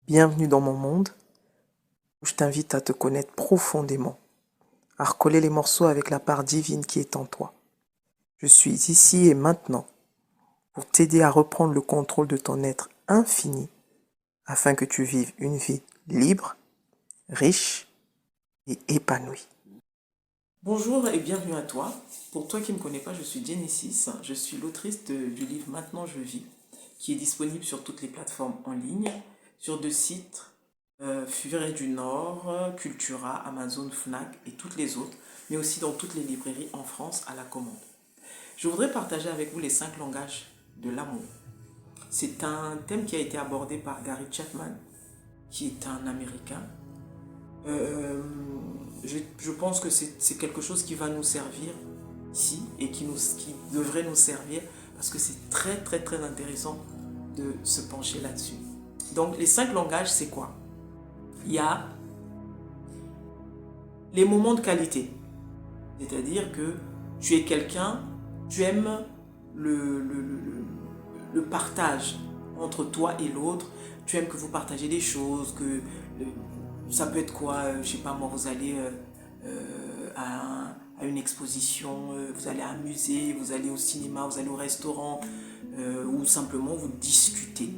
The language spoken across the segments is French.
Bienvenue dans mon monde où je t'invite à te connaître profondément, à recoller les morceaux avec la part divine qui est en toi. Je suis ici et maintenant pour t'aider à reprendre le contrôle de ton être infini afin que tu vives une vie libre, riche et épanouie. Bonjour et bienvenue à toi. Pour toi qui ne me connais pas, je suis Genesis. Je suis l'autrice du livre Maintenant je vis, qui est disponible sur toutes les plateformes en ligne, sur deux sites, Furet du Nord, Cultura, Amazon, Fnac et toutes les autres, mais aussi dans toutes les librairies en France à la commande. Je voudrais partager avec vous les 5 langages de l'amour. C'est un thème qui a été abordé par Gary Chapman, qui est un Américain. Je pense que c'est quelque chose qui va nous servir ici et qui devrait nous servir parce que c'est très très très intéressant de se pencher là-dessus. Donc les 5 langages, c'est quoi? Il y a les moments de qualité, c'est-à-dire que tu es quelqu'un, tu aimes le partage entre toi et l'autre, tu aimes que vous partagez des choses, que ça peut être quoi, je sais pas moi, vous allez à une exposition, vous allez à un musée, vous allez au cinéma, vous allez au restaurant, ou simplement vous discutez.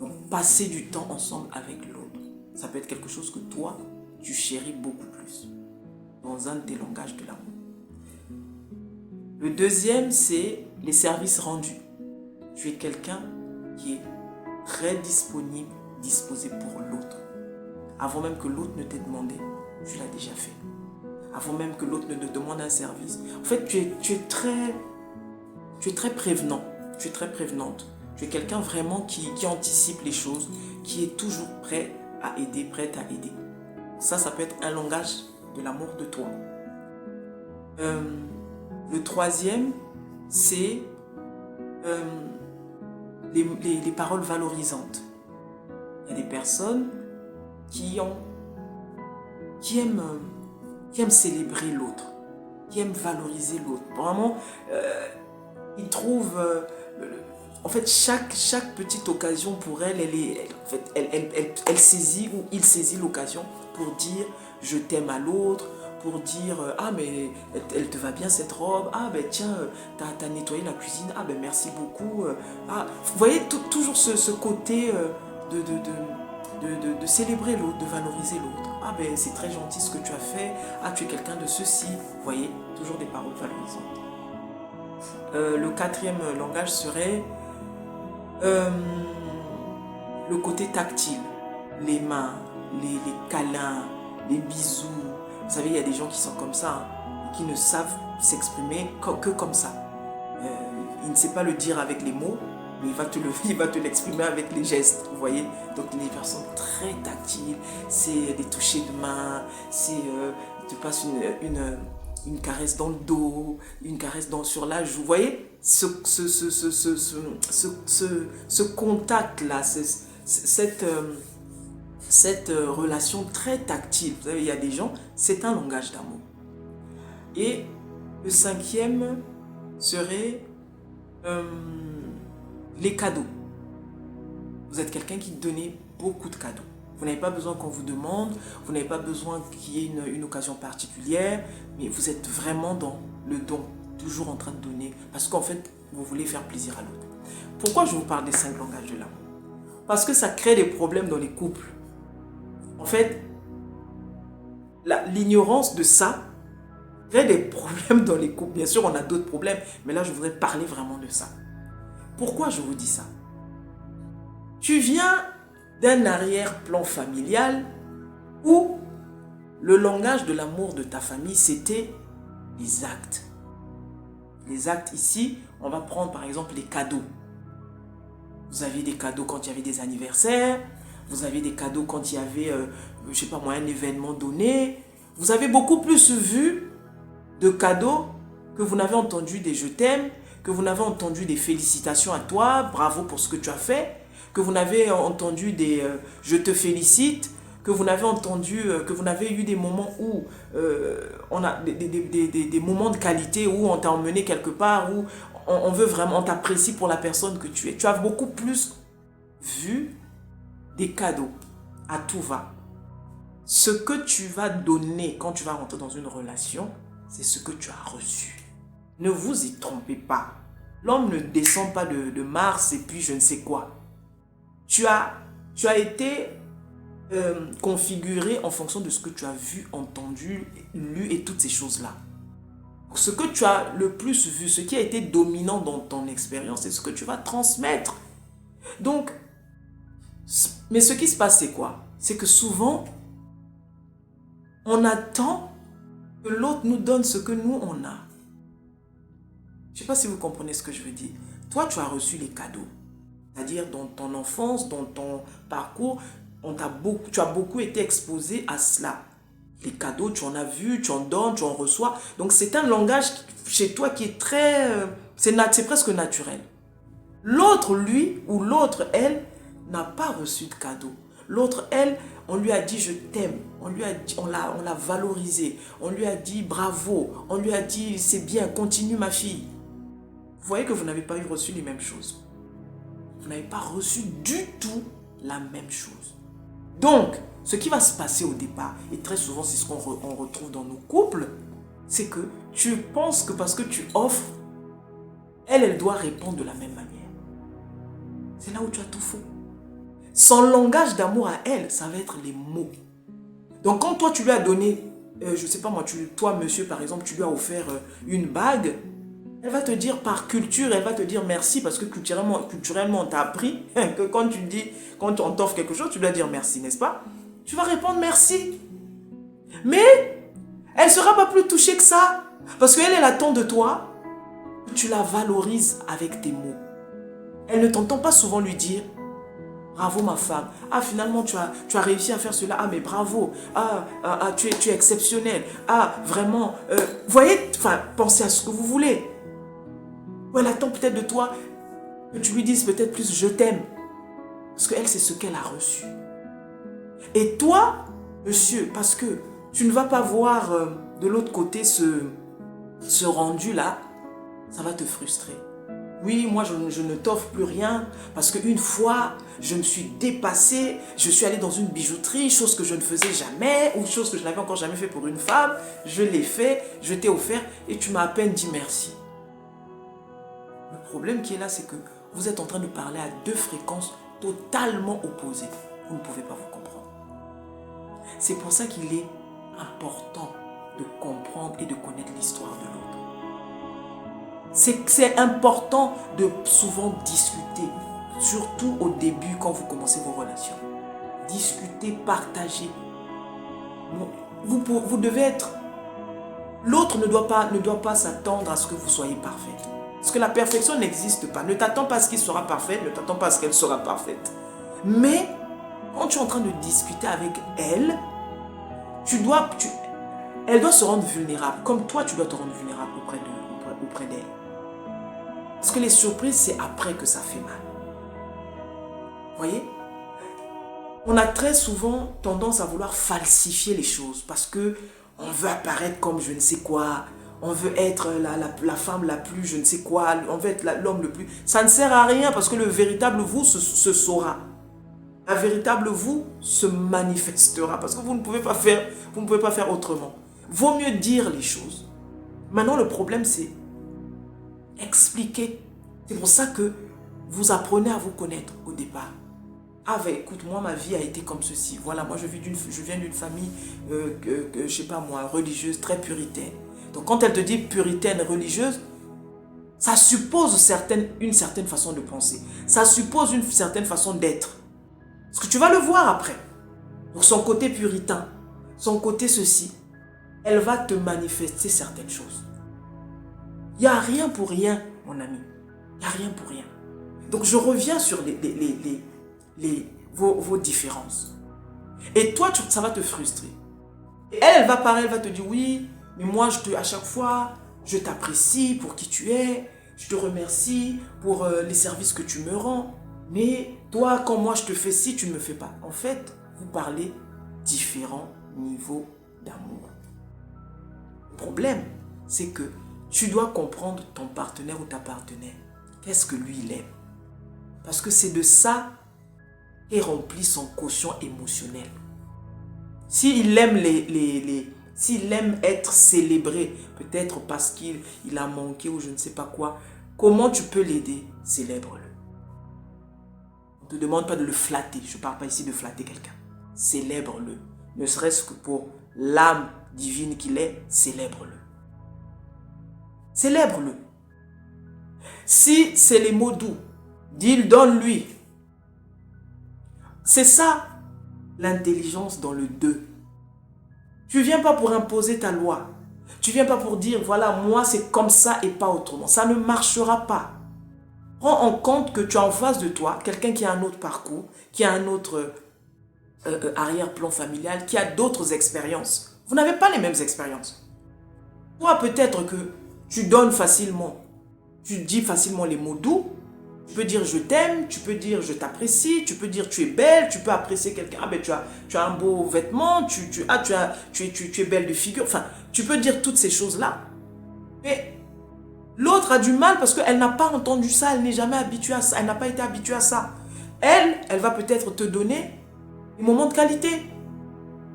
Donc passer du temps ensemble avec l'autre. Ça peut être quelque chose que toi, tu chéris beaucoup plus dans un de tes langages de l'amour. Le deuxième, c'est les services rendus. Tu es quelqu'un qui est très disponible, disposé pour l'autre. Avant même que l'autre ne t'ait demandé, tu l'as déjà fait. Avant même que l'autre ne te demande un service. En fait, tu es très prévenant. Tu es très prévenante. Tu es quelqu'un vraiment qui anticipe les choses, qui est toujours prêt à aider, prête à aider. Ça peut être un langage de l'amour de toi. Le troisième, c'est les paroles valorisantes. Il y a des personnes qui aiment célébrer l'autre, qui aiment valoriser l'autre. Vraiment, ils trouvent... en fait, chaque petite occasion pour elle saisit ou il saisit l'occasion pour dire je t'aime à l'autre, pour dire ah mais elle te va bien cette robe, ah ben tiens t'as nettoyé la cuisine, ah ben merci beaucoup, ah vous voyez toujours ce côté de célébrer l'autre, de valoriser l'autre. Ah ben c'est très gentil ce que tu as fait, ah tu es quelqu'un de ceci, vous voyez, toujours des paroles valorisantes. Le quatrième langage serait le côté tactile, les mains, les câlins, les bisous. Vous savez, il y a des gens qui sont comme ça, hein, qui ne savent s'exprimer que comme ça. Il ne sait pas le dire avec les mots, mais il va te l'exprimer avec les gestes, vous voyez. Donc les personnes très tactiles, c'est des touchés de main, c'est il te passe une caresse dans le dos, une caresse sur la joue. Vous voyez, ce contact-là, cette relation très tactile. Vous savez, il y a des gens, c'est un langage d'amour. Et le cinquième serait les cadeaux. Vous êtes quelqu'un qui donne beaucoup de cadeaux. Vous n'avez pas besoin qu'on vous demande, vous n'avez pas besoin qu'il y ait une occasion particulière, mais vous êtes vraiment dans le don, toujours en train de donner, parce qu'en fait, vous voulez faire plaisir à l'autre. Pourquoi je vous parle des 5 langages de l'amour? Parce que ça crée des problèmes dans les couples. En fait, l'ignorance de ça crée des problèmes dans les couples. Bien sûr, on a d'autres problèmes, mais là, je voudrais parler vraiment de ça. Pourquoi je vous dis ça? Tu viens d'un arrière-plan familial où le langage de l'amour de ta famille, c'était les actes. Les actes ici, on va prendre par exemple les cadeaux. Vous aviez des cadeaux quand il y avait des anniversaires, vous aviez des cadeaux quand il y avait, je ne sais pas moi, un événement donné. Vous avez beaucoup plus vu de cadeaux que vous n'avez entendu des je t'aime, que vous n'avez entendu des félicitations à toi, bravo pour ce que tu as fait, que vous n'avez entendu des je te félicite, que vous n'avez entendu, que vous n'avez eu des moments où on a des moments de qualité où on t'a emmené quelque part, où on veut vraiment, on t'apprécie pour la personne que tu es. Tu as beaucoup plus vu des cadeaux. à tout va. Ce que tu vas donner quand tu vas rentrer dans une relation, c'est ce que tu as reçu. Ne vous y trompez pas. L'homme ne descend pas de Mars et puis je ne sais quoi. Tu as été configuré en fonction de ce que tu as vu, entendu, lu et toutes ces choses-là. Ce que tu as le plus vu, ce qui a été dominant dans ton expérience, c'est ce que tu vas transmettre. Donc, mais ce qui se passe, c'est quoi? C'est que souvent, on attend que l'autre nous donne ce que nous, on a. Je ne sais pas si vous comprenez ce que je veux dire. Toi, tu as reçu les cadeaux. C'est-à-dire, dans ton enfance, dans ton parcours, tu as beaucoup été exposé à cela. Les cadeaux, tu en as vu, tu en donnes, tu en reçois. Donc, c'est un langage chez toi qui est très... c'est presque naturel. L'autre, lui, ou l'autre, elle, n'a pas reçu de cadeau. L'autre, elle, on lui a dit je t'aime, on l'a valorisé, on lui a dit bravo, on lui a dit c'est bien, continue ma fille. Vous voyez que vous n'avez pas reçu les mêmes choses. Vous n'avez pas reçu du tout la même chose. Donc, ce qui va se passer au départ, et très souvent c'est ce qu'on retrouve dans nos couples, c'est que tu penses que parce que tu offres, elle doit répondre de la même manière. C'est là où tu as tout faux. Son langage d'amour à elle, ça va être les mots. Donc quand toi tu lui as donné, je ne sais pas moi, toi monsieur par exemple, tu lui as offert une bague, elle va te dire par culture, elle va te dire merci parce que culturellement on t'a appris que quand on t'offre quelque chose, tu dois dire merci, n'est-ce pas? Tu vas répondre merci. Mais elle ne sera pas plus touchée que ça. Parce qu'elle attend de toi que tu la valorises avec tes mots. Elle ne t'entend pas souvent lui dire bravo ma femme. Ah finalement tu as réussi à faire cela. Ah mais bravo. Tu es exceptionnel. Ah vraiment. Voyez, pensez à ce que vous voulez. Ou elle attend peut-être de toi que tu lui dises peut-être plus je t'aime. Parce qu'elle c'est ce qu'elle a reçu. Et toi, monsieur, parce que tu ne vas pas voir de l'autre côté ce rendu-là, ça va te frustrer. Oui, moi je ne t'offre plus rien parce qu'une fois, je me suis dépassée, je suis allée dans une bijouterie, chose que je ne faisais jamais ou chose que je n'avais encore jamais fait pour une femme, je l'ai fait, je t'ai offert et tu m'as à peine dit merci. Le problème qui est là, c'est que vous êtes en train de parler à deux fréquences totalement opposées. Vous ne pouvez pas vous comprendre. C'est pour ça qu'il est important de comprendre et de connaître l'histoire de l'autre. C'est important de souvent discuter, surtout au début quand vous commencez vos relations. Discuter, partager. Vous devez être... L'autre ne doit pas s'attendre à ce que vous soyez parfaite. Parce que la perfection n'existe pas. Ne t'attends pas à ce qu'il sera parfait, ne t'attends pas à ce qu'elle sera parfaite. Mais quand tu es en train de discuter avec elle, elle doit se rendre vulnérable. Comme toi, tu dois te rendre vulnérable auprès d'elle. Parce que les surprises, c'est après que ça fait mal. Vous voyez? On a très souvent tendance à vouloir falsifier les choses parce que on veut apparaître comme je ne sais quoi. On veut être la femme la plus je ne sais quoi. On veut être l'homme le plus... Ça ne sert à rien parce que le véritable vous se saura. La véritable vous se manifestera parce que vous ne pouvez pas faire autrement. Vaut mieux dire les choses. Maintenant, le problème, c'est expliquer. C'est pour ça que vous apprenez à vous connaître au départ. Ah, ben, écoute, moi, ma vie a été comme ceci. Voilà, moi, je viens d'une famille, je sais pas moi, religieuse, très puritaine. Donc, quand elle te dit puritaine, religieuse, ça suppose une certaine façon de penser. Ça suppose une certaine façon d'être. Parce que tu vas le voir après. Donc son côté puritain, son côté ceci, elle va te manifester certaines choses. Il n'y a rien pour rien, mon ami. Il n'y a rien pour rien. Donc je reviens sur vos différences. Et toi, ça va te frustrer. Et elle va parler, elle va te dire oui, mais moi, à chaque fois, je t'apprécie pour qui tu es. Je te remercie pour les services que tu me rends. Mais toi, quand moi je te fais ci, tu ne me fais pas. En fait, vous parlez différents niveaux d'amour. Le problème, c'est que tu dois comprendre ton partenaire ou ta partenaire. Qu'est-ce que lui, il aime? Parce que c'est de ça et remplit son quotient émotionnel. S'il aime s'il aime être célébré, peut-être parce qu'il a manqué ou je ne sais pas quoi, comment tu peux l'aider? Célèbre-le. On ne te demande pas de le flatter. Je ne parle pas ici de flatter quelqu'un. Célèbre-le. Ne serait-ce que pour l'âme divine qu'il est, célèbre-le. Célèbre-le. Si c'est les mots doux, dis-le, donne-lui. C'est ça, l'intelligence dans le deux. Tu ne viens pas pour imposer ta loi. Tu ne viens pas pour dire, voilà, moi c'est comme ça et pas autrement. Ça ne marchera pas. Prends en compte que tu as en face de toi quelqu'un qui a un autre parcours, qui a un autre arrière-plan familial, qui a d'autres expériences. Vous n'avez pas les mêmes expériences. Toi, peut-être que tu donnes facilement, tu dis facilement les mots doux. Tu peux dire je t'aime, tu peux dire je t'apprécie, tu peux dire tu es belle, tu peux apprécier quelqu'un. Ah ben tu as un beau vêtement, tu es belle de figure. Enfin, tu peux dire toutes ces choses-là. Mais l'autre a du mal parce qu'elle n'a pas entendu ça, elle n'est jamais habituée à ça, elle n'a pas été habituée à ça. Elle va peut-être te donner des moments de qualité.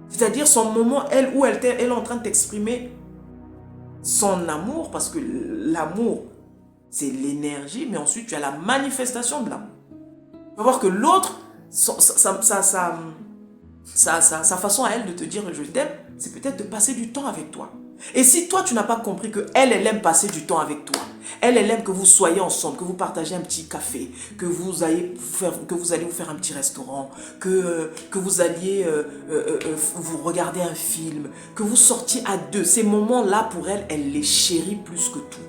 C'est-à-dire son moment, elle est en train de t'exprimer son amour, parce que l'amour, c'est l'énergie, mais ensuite tu as la manifestation de l'amour. Tu vas voir que l'autre, sa façon à elle de te dire je t'aime, c'est peut-être de passer du temps avec toi. Et si toi tu n'as pas compris que elle aime passer du temps avec toi, elle aime que vous soyez ensemble, que vous partagez un petit café, que vous allez vous faire un petit restaurant, que vous alliez vous regarder un film, que vous sortiez à deux, ces moments-là pour elle, elle les chérit plus que tout.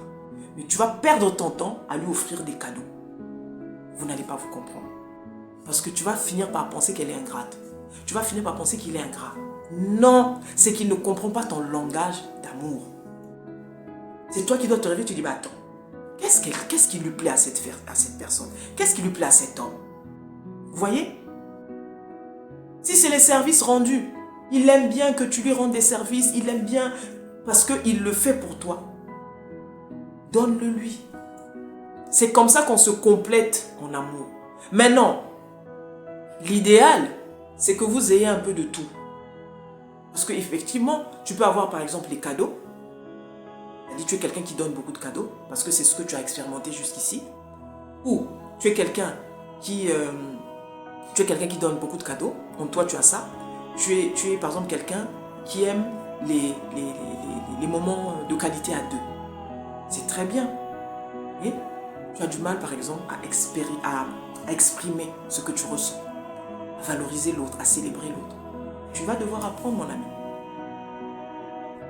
Mais tu vas perdre ton temps à lui offrir des cadeaux. Vous n'allez pas vous comprendre. Parce que tu vas finir par penser qu'elle est ingrate. Tu vas finir par penser qu'il est ingrat. Non, c'est qu'il ne comprend pas ton langage d'amour. C'est toi qui dois te réveiller, tu dis, bah attends, qu'est-ce qui lui plaît à cette personne? Qu'est-ce qui lui plaît à cet homme? Vous voyez? Si c'est les services rendus, il aime bien que tu lui rendes des services, il aime bien parce qu'il le fait pour toi. Donne-le lui. C'est comme ça qu'on se complète en amour. Maintenant, l'idéal, c'est que vous ayez un peu de tout. Parce qu'effectivement, tu peux avoir par exemple les cadeaux. C'est-à-dire tu es quelqu'un qui donne beaucoup de cadeaux, parce que c'est ce que tu as expérimenté jusqu'ici. Ou tu es quelqu'un qui donne beaucoup de cadeaux. Donc toi, tu as ça. Tu es par exemple quelqu'un qui aime les moments de qualité à deux. C'est très bien. Et tu as du mal, par exemple, à exprimer ce que tu ressens, à valoriser l'autre, à célébrer l'autre. Tu vas devoir apprendre, mon ami.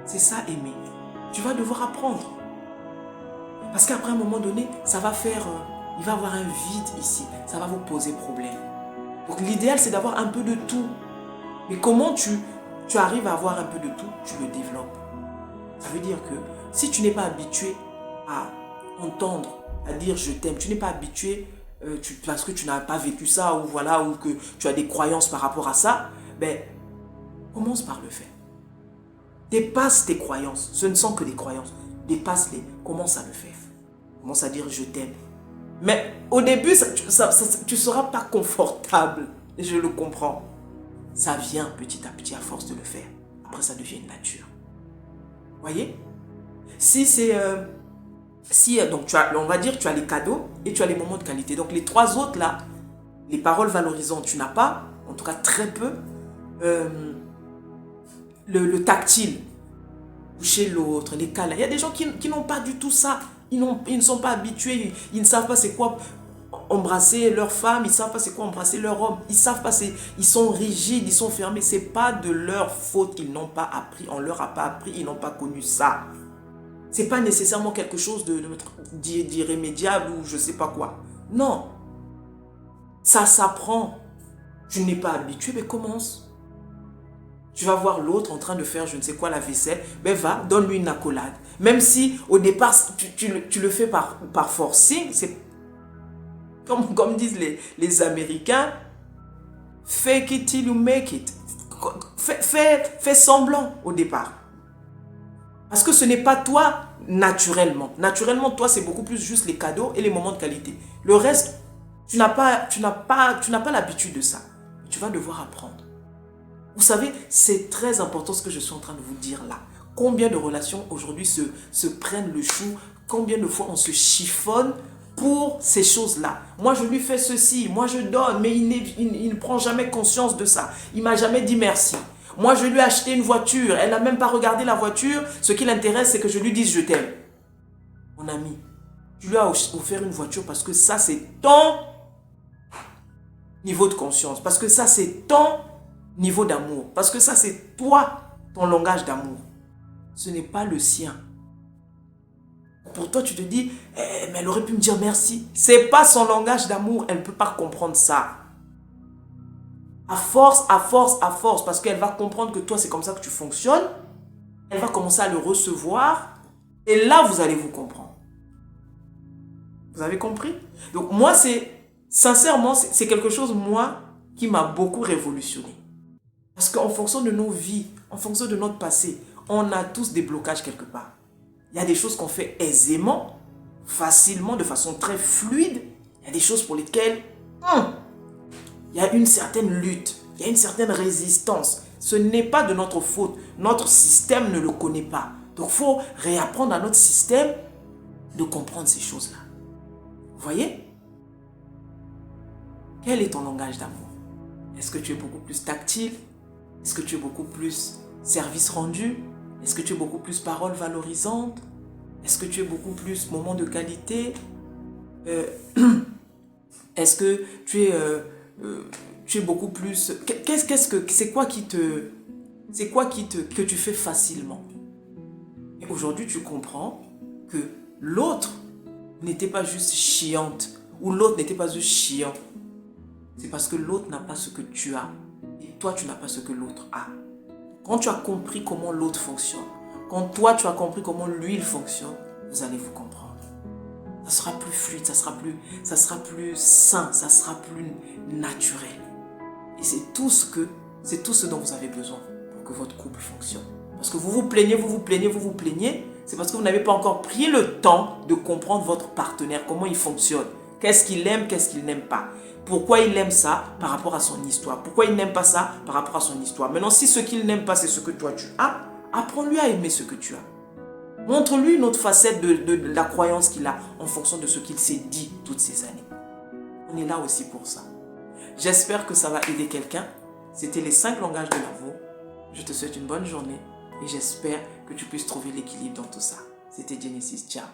C'est ça, aimer. Tu vas devoir apprendre. Parce qu'après un moment donné, ça va faire... il va y avoir un vide ici. Ça va vous poser problème. Donc l'idéal, c'est d'avoir un peu de tout. Mais comment tu arrives à avoir un peu de tout, tu le développes. Ça veut dire que si tu n'es pas habitué à entendre, à dire je t'aime, tu n'es pas habitué parce que tu n'as pas vécu ça ou voilà, ou que tu as des croyances par rapport à ça, ben, commence par le faire. Dépasse tes croyances. Ce ne sont que des croyances. Dépasse-les. Commence à le faire. Commence à dire je t'aime. Mais au début, tu ne seras pas confortable. Je le comprends. Ça vient petit à petit à force de le faire. Après, ça devient une nature. Voyez? Si c'est... donc on va dire tu as les cadeaux et tu as les moments de qualité. Donc les trois autres là, les paroles valorisantes, tu n'as pas, en tout cas très peu. Le tactile, toucher l'autre, les câlins. Il y a des gens qui n'ont pas du tout ça. Ils ne sont pas habitués, ils ne savent pas c'est quoi embrasser leur femme, ils ne savent pas c'est quoi embrasser leur homme. Ils savent pas, ils sont rigides, ils sont fermés. Ce n'est pas de leur faute, ils n'ont pas appris, on ne leur a pas appris, ils n'ont pas connu ça. Ce n'est pas nécessairement quelque chose d'irrémédiable ou je ne sais pas quoi. Non. Ça s'apprend. Tu n'es pas habitué, mais commence. Tu vas voir l'autre en train de faire je ne sais quoi la vaisselle, ben va, donne-lui une accolade. Même si au départ, tu le fais par forcing, c'est comme disent les Américains, fake it till you make it. Fais semblant au départ. Parce que ce n'est pas toi naturellement. Naturellement, toi, c'est beaucoup plus juste les cadeaux et les moments de qualité. Le reste, Tu n'as pas l'habitude de ça. Tu vas devoir apprendre. Vous savez, c'est très important ce que je suis en train de vous dire là. Combien de relations aujourd'hui se prennent le chou? Combien de fois on se chiffonne pour ces choses-là? Moi, je lui fais ceci, moi je donne, mais il ne prend jamais conscience de ça. Il m'a jamais dit merci. Moi, je lui ai acheté une voiture, elle n'a même pas regardé la voiture. Ce qui l'intéresse, c'est que je lui dise je t'aime. Mon ami, tu lui as offert une voiture parce que ça, c'est ton niveau de conscience. Parce que ça, c'est ton niveau d'amour. Parce que ça, c'est toi, ton langage d'amour. Ce n'est pas le sien. Pour toi, tu te dis, mais elle aurait pu me dire merci. Ce n'est pas son langage d'amour. Elle ne peut pas comprendre ça. À force, parce qu'elle va comprendre que toi, c'est comme ça que tu fonctionnes. Elle va commencer à le recevoir. Et là, vous allez vous comprendre. Vous avez compris? Donc, moi, sincèrement, c'est quelque chose, moi, qui m'a beaucoup révolutionné. Parce qu'en fonction de nos vies, en fonction de notre passé, on a tous des blocages quelque part. Il y a des choses qu'on fait aisément, facilement, de façon très fluide. Il y a des choses pour lesquelles il y a une certaine lutte, il y a une certaine résistance. Ce n'est pas de notre faute. Notre système ne le connaît pas. Donc, il faut réapprendre à notre système de comprendre ces choses-là. Vous voyez? Quel est ton langage d'amour? Est-ce que tu es beaucoup plus tactile? Est-ce que tu es beaucoup plus service rendu? Est-ce que tu es beaucoup plus parole valorisante? Est-ce que tu es beaucoup plus moment de qualité? Est-ce que tu es beaucoup plus... C'est quoi que tu fais facilement? Et aujourd'hui, tu comprends que l'autre n'était pas juste chiante ou l'autre n'était pas juste chiant. C'est parce que l'autre n'a pas ce que tu as et toi, tu n'as pas ce que l'autre a. Quand tu as compris comment l'autre fonctionne, quand toi, tu as compris comment lui, il fonctionne, vous allez vous comprendre. Ça sera plus fluide, ça sera plus sain, ça sera plus naturel. Et c'est tout ce dont vous avez besoin pour que votre couple fonctionne. Parce que vous vous plaignez, c'est parce que vous n'avez pas encore pris le temps de comprendre votre partenaire, comment il fonctionne. Qu'est-ce qu'il aime, qu'est-ce qu'il n'aime pas. Pourquoi il aime ça par rapport à son histoire. Pourquoi il n'aime pas ça par rapport à son histoire. Maintenant, si ce qu'il n'aime pas, c'est ce que toi tu as, apprends-lui à aimer ce que tu as. Montre-lui une autre facette de la croyance qu'il a en fonction de ce qu'il s'est dit toutes ces années. On est là aussi pour ça. J'espère que ça va aider quelqu'un. C'était les 5 langages de l'amour. Je te souhaite une bonne journée et j'espère que tu puisses trouver l'équilibre dans tout ça. C'était Genesis. Ciao.